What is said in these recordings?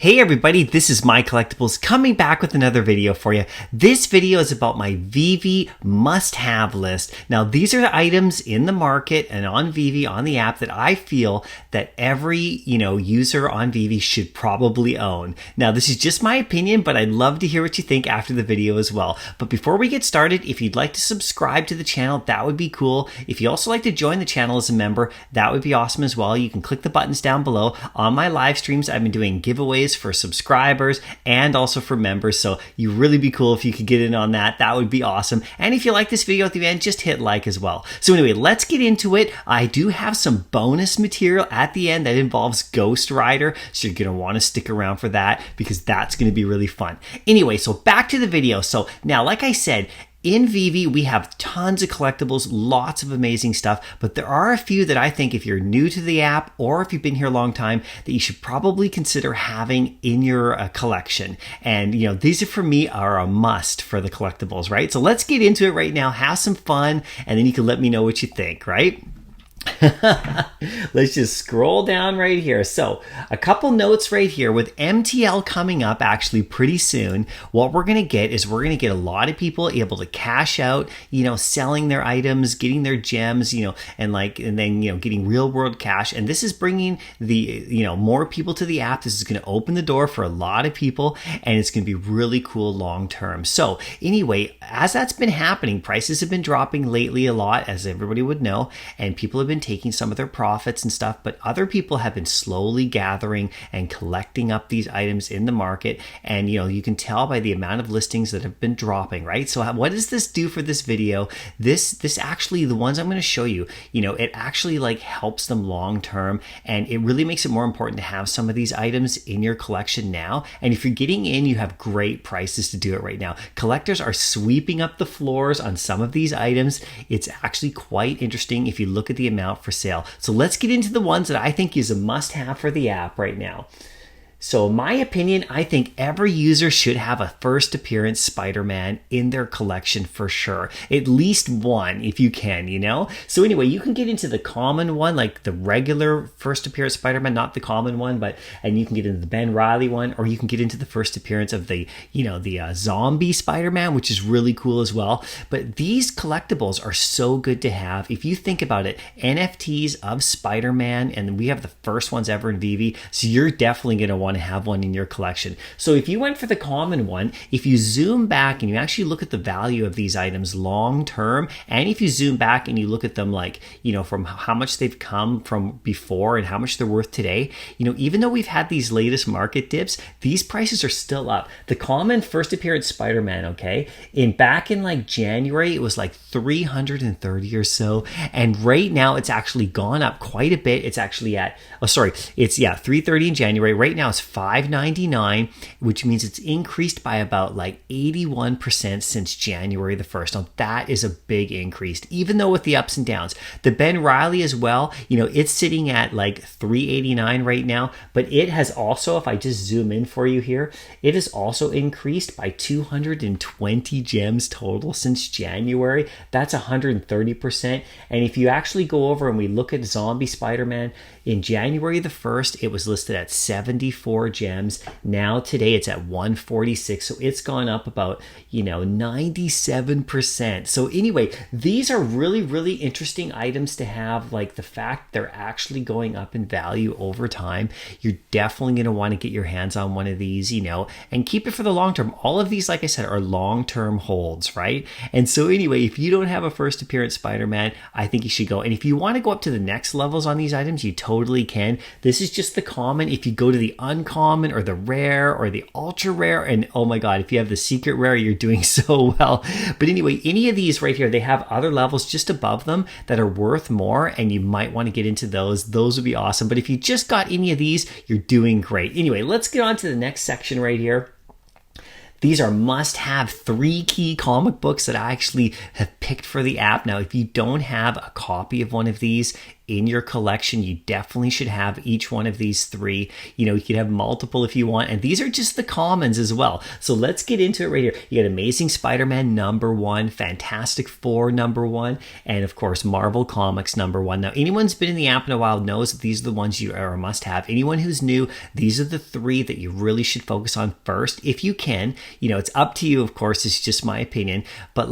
Hey everybody, this is MyCollectables coming back with another video for you. This video is about my Veve must-have list. Now these are the items in the market and on Veve, on the app, that I feel that every user on Veve should probably own. Now this is just my opinion, but I'd love to hear what you think after the video as well. But before we get started, if you'd like to subscribe to the channel, that would be cool. If you also like to join the channel as a member, that would be awesome as well. You can click the buttons down below. On my live streams, I've been doing giveaways for subscribers and also for members, so you really be cool if you could get in on that. That would be awesome. And if you like this video at the end, just hit like as well. So anyway, let's get into it. I do have some bonus material at the end that involves Ghost Rider, so you're gonna want to stick around for that because that's going to be really fun. Anyway, so back to the video. So now, like I said, in Veve, we have tons of collectibles, lots of amazing stuff, but there are a few that I think if you're new to the app or if you've been here a long time, that you should probably consider having in your collection. And these are, for me, are a must for the collectibles, right? So let's get into it right now, have some fun, and then you can let me know what you think, right? Let's just scroll down right here. So a couple notes right here. With MTL coming up actually pretty soon, what we're going to get is we're going to get a lot of people able to cash out, selling their items, getting their gems, and then getting real world cash. And this is bringing the more people to the app. This is going to open the door for a lot of people, and it's going to be really cool long term. So anyway, as that's been happening, prices have been dropping lately a lot, as everybody would know, and people have been taking some of their profits and stuff, but other people have been slowly gathering and collecting up these items in the market. And you can tell by the amount of listings that have been dropping, right? So what does this do for this video? This actually, the ones I'm going to show you, it actually helps them long term, and it really makes it more important to have some of these items in your collection now. And if you're getting in, you have great prices to do it right now. Collectors are sweeping up the floors on some of these items. It's actually quite interesting if you look at the amount for sale. So let's get into the ones that I think is a must-have for the app right now. So in my opinion, I think every user should have a first appearance SpiderMan in their collection for sure. At least one if you can, So anyway, you can get into the common one, like the regular first appearance SpiderMan, not the common one, and you can get into the Ben Reilly one, or you can get into the first appearance of the zombie SpiderMan, which is really cool as well. But these collectibles are so good to have. If you think about it, NFTs of SpiderMan, and we have the first ones ever in Veve, so you're definitely going to want to have one in your collection. So if you went for the common one, if you zoom back and you actually look at the value of these items long term, and if you zoom back and you look at them from how much they've come from before and how much they're worth today, even though we've had these latest market dips, these prices are still up. The common first appearance SpiderMan, okay, back in January, it was 330 or so, and right now it's actually gone up quite a bit. It's actually at 330 in January. Right now it's $5.99, which means it's increased by about 81% since January the 1st. Now that is a big increase, even though with the ups and downs. The Ben Reilly as well, it's sitting at $389 right now, but it has also, if I just zoom in for you here, it has also increased by 220 gems total since January. That's 130%. And if you actually go over and we look at Zombie SpiderMan, in January the 1st, it was listed at 74 gems. Now today it's at 146. So it's gone up about, 97%. So anyway, these are really, really interesting items to have. The fact they're actually going up in value over time. You're definitely going to want to get your hands on one of these, and keep it for the long term. All of these, like I said, are long-term holds, right? And so anyway, if you don't have a first appearance SpiderMan, I think you should go. And if you want to go up to the next levels on these items, you totally can. This is just the common. If you go to the uncommon or the rare or the ultra rare, and oh my god, if you have the secret rare, you're doing so well. But anyway, any of these right here, they have other levels just above them that are worth more, and you might want to get into those. Those would be awesome. But if you just got any of these, you're doing great. Anyway, let's get on to the next section right here. These are must-have 3 key comic books that I actually have picked for the app. Now, if you don't have a copy of one of these, in your collection. You definitely should have each one of these 3. You could have multiple if you want, and these are just the commons as well. So let's get into it right here. You got Amazing Spider-Man #1, Fantastic Four #1, and of course Marvel Comics #1. Now, anyone who's been in the app in a while knows that these are the ones you are a must-have. Anyone who's new, these are the 3 that you really should focus on first if you can. It's up to you, of course. It's just my opinion, but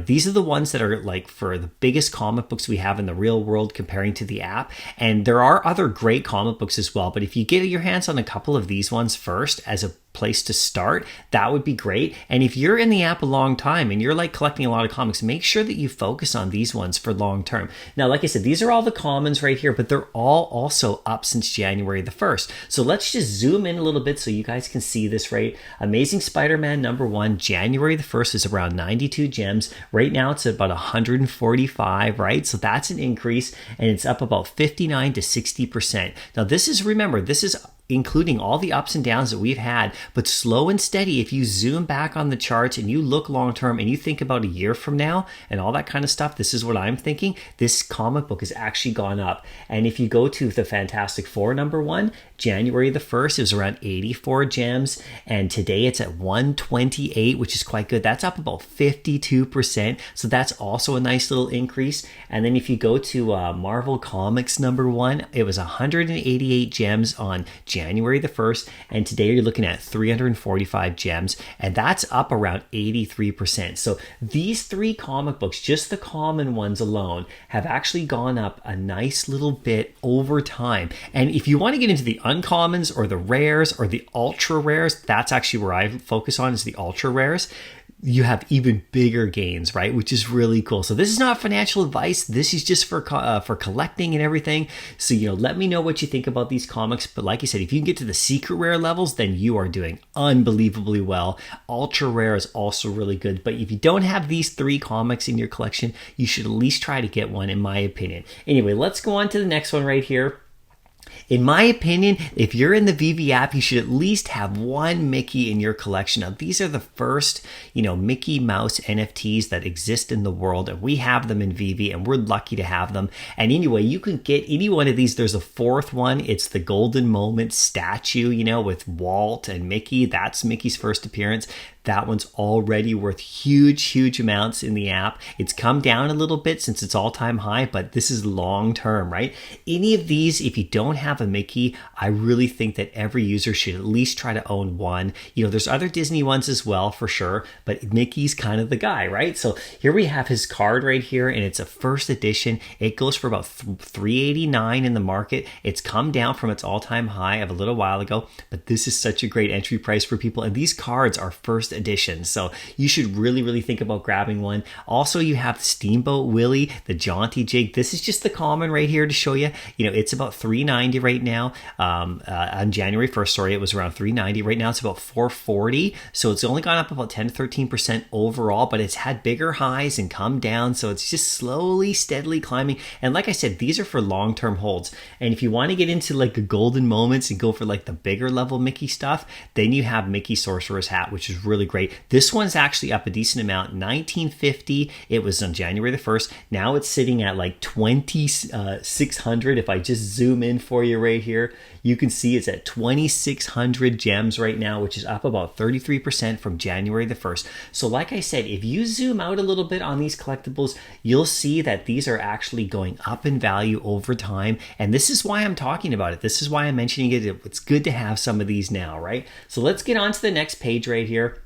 these are the ones that are for the biggest comic books we have in the real world comparing to the app. And there are other great comic books as well, but if you get your hands on a couple of these ones first as a place to start, that would be great. And if you're in the app a long time and you're collecting a lot of comics, make sure that you focus on these ones for long term. Now, like I said, these are all the commons right here, but they're all also up since January the 1st. So let's just zoom in a little bit so you guys can see this, right? Amazing Spider-Man #1, January the 1st is around 92 gems. Right now it's about 145, right? So that's an increase, and it's up about 59 to 60%. Now remember, this is including all the ups and downs that we've had, but slow and steady. If you zoom back on the charts and you look long term and you think about a year from now and all that kind of stuff, this is what I'm thinking. This comic book has actually gone up. And if you go to the Fantastic Four #1, January the 1st, it was around 84 gems, and today it's at 128, which is quite good. That's up about 52%, so that's also a nice little increase. And then if you go to Marvel Comics #1, it was 188 gems on January the 1st, and today you're looking at 345 gems, and that's up around 83%. So these 3 comic books, just the common ones alone, have actually gone up a nice little bit over time. And if you want to get into the uncommons or the rares or the ultra rares, that's actually where I focus on, is the ultra rares. You have even bigger gains, right? Which is really cool. So this is not financial advice. This is just for collecting and everything. So, let me know what you think about these comics. But like I said, if you can get to the secret rare levels, then you are doing unbelievably well. Ultra rare is also really good. But if you don't have these 3 comics in your collection, you should at least try to get one, in my opinion. Anyway, let's go on to the next one right here. In my opinion, if you're in the Veve app, you should at least have 1 Mickey in your collection. Now, these are the first, Mickey Mouse NFTs that exist in the world, and we have them in Veve, and we're lucky to have them. And anyway, you can get any one of these. There's a 4th one. It's the Golden Moment statue, with Walt and Mickey. That's Mickey's first appearance. That one's already worth huge amounts in the app. It's come down a little bit since it's all-time high, but this is long term, right? Any of these, if you don't have a Mickey, I really think that every user should at least try to own one. There's other Disney ones as well, for sure, but Mickey's kind of the guy, right? So here we have his card right here, and it's a first edition. It goes for about $389 in the market. It's come down from its all-time high of a little while ago, but this is such a great entry price for people, and these cards are first edition, so you should really think about grabbing one. Also, you have Steamboat Willie, the Jaunty Jig. This is just the common right here to show you. It's about $390 right now. On January 1st, sorry, it was around $390. Right now it's about $440, so it's only gone up about 10 to 13% overall, but it's had bigger highs and come down, so it's just slowly, steadily climbing. And like I said, these are for long-term holds. And if you want to get into the golden moments and go for the bigger level Mickey stuff, then you have Mickey Sorcerer's Hat, which is really great. This one's actually up a decent amount. $19.50. It was on January the 1st. Now it's sitting at $2,600. If I just zoom in for you right here, you can see it's at 2,600 gems right now, which is up about 33% from January the 1st. So like I said, if you zoom out a little bit on these collectibles, you'll see that these are actually going up in value over time. And this is why I'm talking about it. This is why I'm mentioning it. It's good to have some of these now, right? So let's get on to the next page right here.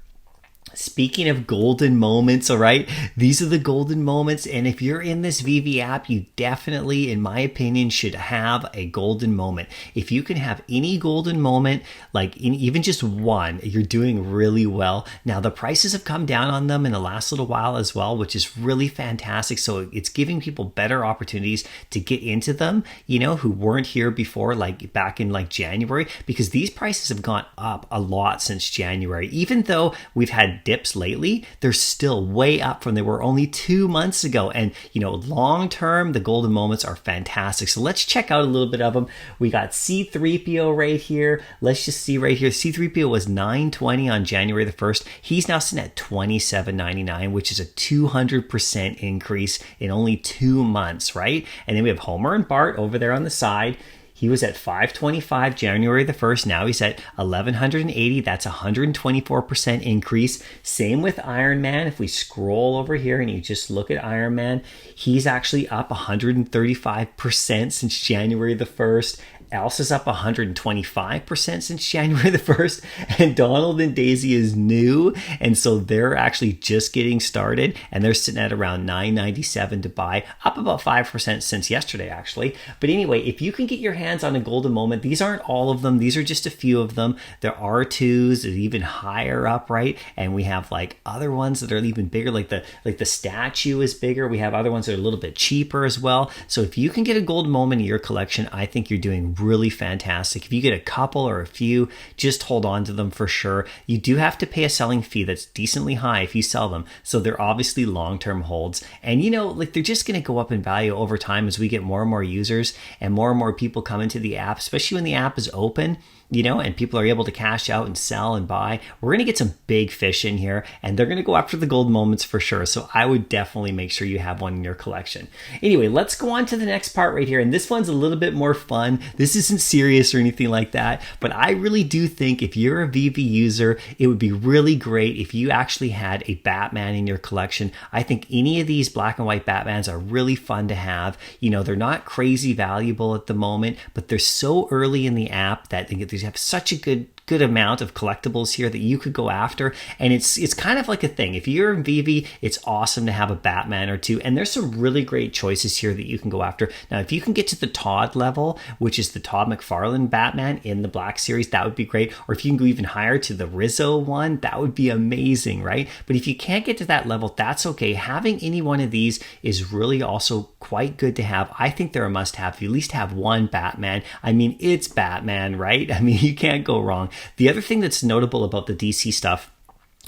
Speaking of golden moments, all right, these are the golden moments. And if you're in this Veve app, you definitely, in my opinion, should have a golden moment. If you can have any golden moment, even just one, you're doing really well. Now, the prices have come down on them in the last little while as well, which is really fantastic. So it's giving people better opportunities to get into them, who weren't here before, back in January, because these prices have gone up a lot since January. Even though we've had had dips lately, they're still way up from they were only 2 months ago. And, long term, the golden moments are fantastic. So let's check out a little bit of them. We got C-3PO right here. Let's just see right here. C-3PO was $9.20 on January the 1st. He's now sitting at $27.99, which is a 200% increase in only 2 months, right? And then we have Homer and Bart over there on the side. He was at $525 January the 1st. Now he's at $1,180. That's a 124% increase. Same with Iron Man. If we scroll over here and you just look at Iron Man, he's actually up 135% since January the 1st. Elsa's up 125% since January the 1st, and Donald and Daisy is new, and so they're actually just getting started, and they're sitting at around $9.97 to buy, up about 5% since yesterday, actually. But anyway, if you can get your hands on a golden moment, these aren't all of them, these are just a few of them. There are twos, even higher up, right? And we have like other ones that are even bigger, like the statue is bigger. We have other ones that are a little bit cheaper as well. So if you can get a golden moment in your collection, I think you're doing really fantastic. If you get a couple or a few, just hold on to them for sure. You do have to pay a selling fee that's decently high if you sell them. So they're obviously long-term holds. And they're just going to go up in value over time as we get more and more users and more people come into the app, especially when the app is open. And people are able to cash out and sell and buy. We're going to get some big fish in here, and they're going to go after the gold moments for sure. So I would definitely make sure you have one in your collection. Anyway, let's go on to the next part right here. And this one's a little bit more fun. This isn't serious or anything like that, but I really do think if you're a Veve user, it would be really great if you actually had a Batman in your collection. I think any of these black and white Batmans are really fun to have. They're not crazy valuable at the moment, but they're so early in the app that they have such a good amount of collectibles here that you could go after, and it's kind of like a thing. If you're in Veve, it's awesome to have a Batman or two, and there's some really great choices here that you can go after. Now, if you can get to the Todd level, which is the Todd McFarlane Batman in the Black Series, that would be great. Or if you can go even higher to the Rizzo one, that would be amazing, right? But if you can't get to that level, that's okay. Having any one of these is really also quite good to have. I think they're a must-have. You at least have one Batman. I mean, it's Batman, right? I mean, you can't go wrong. The other thing that's notable about the DC stuff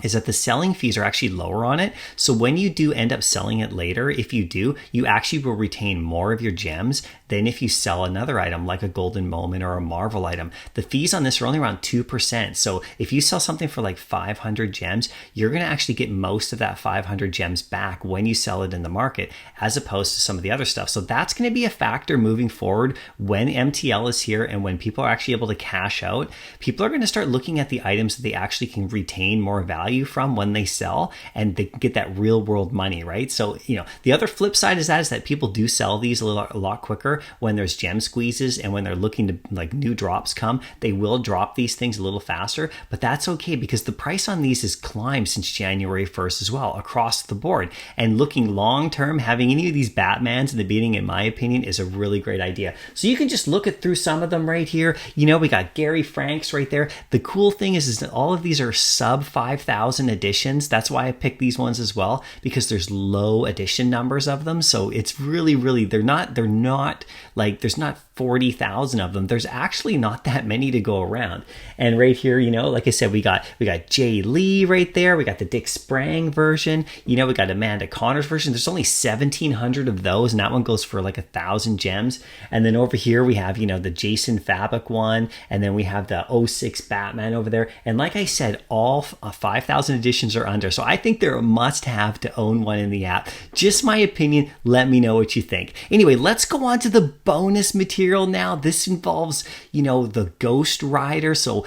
is that the selling fees are actually lower on it. So when you do end up selling it later, if you do, you actually will retain more of your gems than if you sell another item like a golden moment or a Marvel item. The fees on this are only around 2%. So if you sell something for like 500 gems, you're going to actually get most of that 500 gems back when you sell it in the market, as opposed to some of the other stuff. So that's going to be a factor moving forward when MTL is here, and when people are actually able to cash out, people are going to start looking at the items that they actually can retain more value from when they sell, and they get that real world money, right? So, the other flip side is that people do sell these a lot quicker when there's gem squeezes, and when they're looking to, like, new drops come, they will drop these things a little faster, but that's okay because the price on these has climbed since January 1st as well across the board. And looking long term, having any of these Batmans in the beginning, in my opinion, is a really great idea. So you can just look at through some of them right here. We got Gary Franks right there. The cool thing is that all of these are sub 5,000 editions. That's why I picked these ones as well, because there's low edition numbers of them. So it's really, they're not like, there's not 40,000 of them. There's actually not that many to go around. And right here, like I said, we got Jay Lee right there. We got the Dick Sprang version. We got Amanda Connor's version. There's only 1,700 of those, and that one goes for like 1,000 gems. And then over here we have, the Jason Fabok one, and then we have the '06 Batman over there. And like I said, all 5,000 editions are under. So I think they're a must-have to own one in the app. Just my opinion. Let me know what you think. Anyway, let's go on to the bonus material now. This involves, the Ghost Rider. So,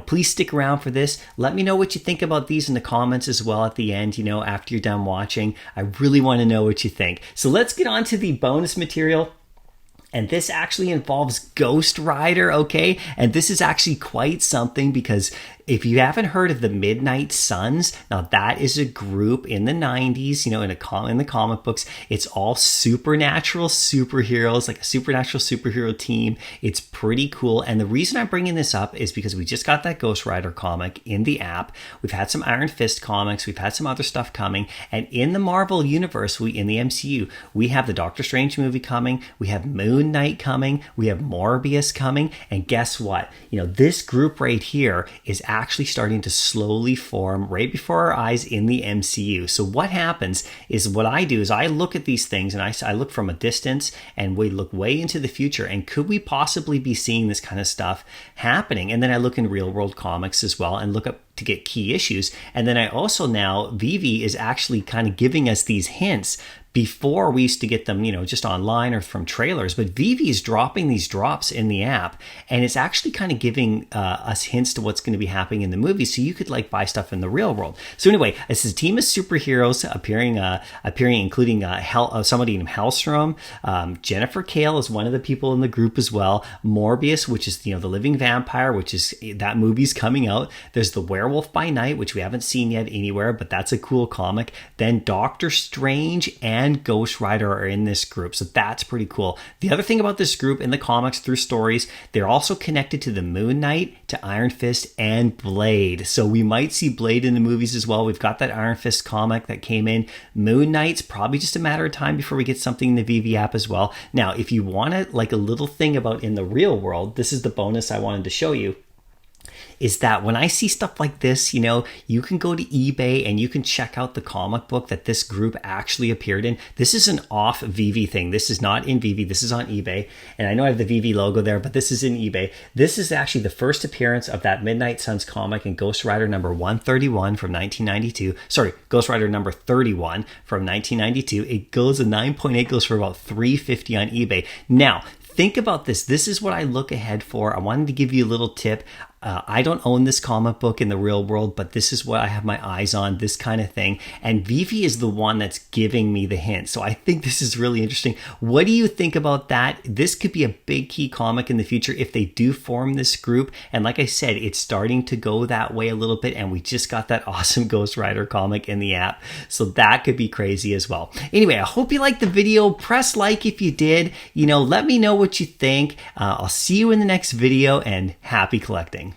please stick around for this. Let me know what you think about these in the comments as well at the end, after you're done watching. I really want to know what you think. So let's get on to the bonus material. And this actually involves Ghost Rider, okay? And this is actually quite something, because if you haven't heard of the Midnight Suns, now that is a group in the 90s, in the comic books. It's all supernatural superheroes, like a supernatural superhero team. It's pretty cool. And the reason I'm bringing this up is because we just got that Ghost Rider comic in the app. We've had some Iron Fist comics. We've had some other stuff coming. And in the Marvel universe, in the MCU, we have the Doctor Strange movie coming. We have Moon Knight coming. We have Morbius coming. And guess what? This group right here is actually starting to slowly form right before our eyes in the MCU. So what happens is, what I do is I look at these things and I look from a distance and we look way into the future, and could we possibly be seeing this kind of stuff happening? And then I look in real world comics as well and look up to get key issues. And then I also now, Veve is actually kind of giving us these hints. Before, we used to get them, just online or from trailers, but Veve is dropping these drops in the app, and it's actually kind of giving us hints to what's going to be happening in the movie, so you could buy stuff in the real world. So anyway, this is a team of superheroes appearing, including somebody named Hellstrom. Jennifer Kale is one of the people in the group as well. Morbius, which is the living vampire, which is that movie's coming out. There's the Werewolf by Night, which we haven't seen yet anywhere, but that's a cool comic. Then Doctor Strange and Ghost Rider are in this group, so that's pretty cool. The other thing about this group in the comics, through stories, they're also connected to the Moon Knight, to Iron Fist, and Blade. So we might see Blade in the movies as well. We've got that Iron Fist comic that came in. Moon Knight's probably just a matter of time before we get something in the Veve app as well. Now, if you want a little thing about in the real world, this is the bonus I wanted to show you, is that when I see stuff like this, you can go to eBay and you can check out the comic book that this group actually appeared in. This is an off Veve thing. This is not in Veve. This is on eBay. And I know I have the Veve logo there, but this is in eBay. This is actually the first appearance of that Midnight Suns comic in Ghost Rider number 131 from 1992. Sorry, Ghost Rider number 31 from 1992. It goes, a 9.8 goes for about $350 on eBay. Now, think about this. This is what I look ahead for. I wanted to give you a little tip. I don't own this comic book in the real world, but this is what I have my eyes on, this kind of thing. And Veve is the one that's giving me the hint. So I think this is really interesting. What do you think about that? This could be a big key comic in the future if they do form this group. And like I said, it's starting to go that way a little bit. And we just got that awesome Ghost Rider comic in the app. So that could be crazy as well. Anyway, I hope you liked the video. Press like if you did. Let me know what you think. I'll see you in the next video, and happy collecting.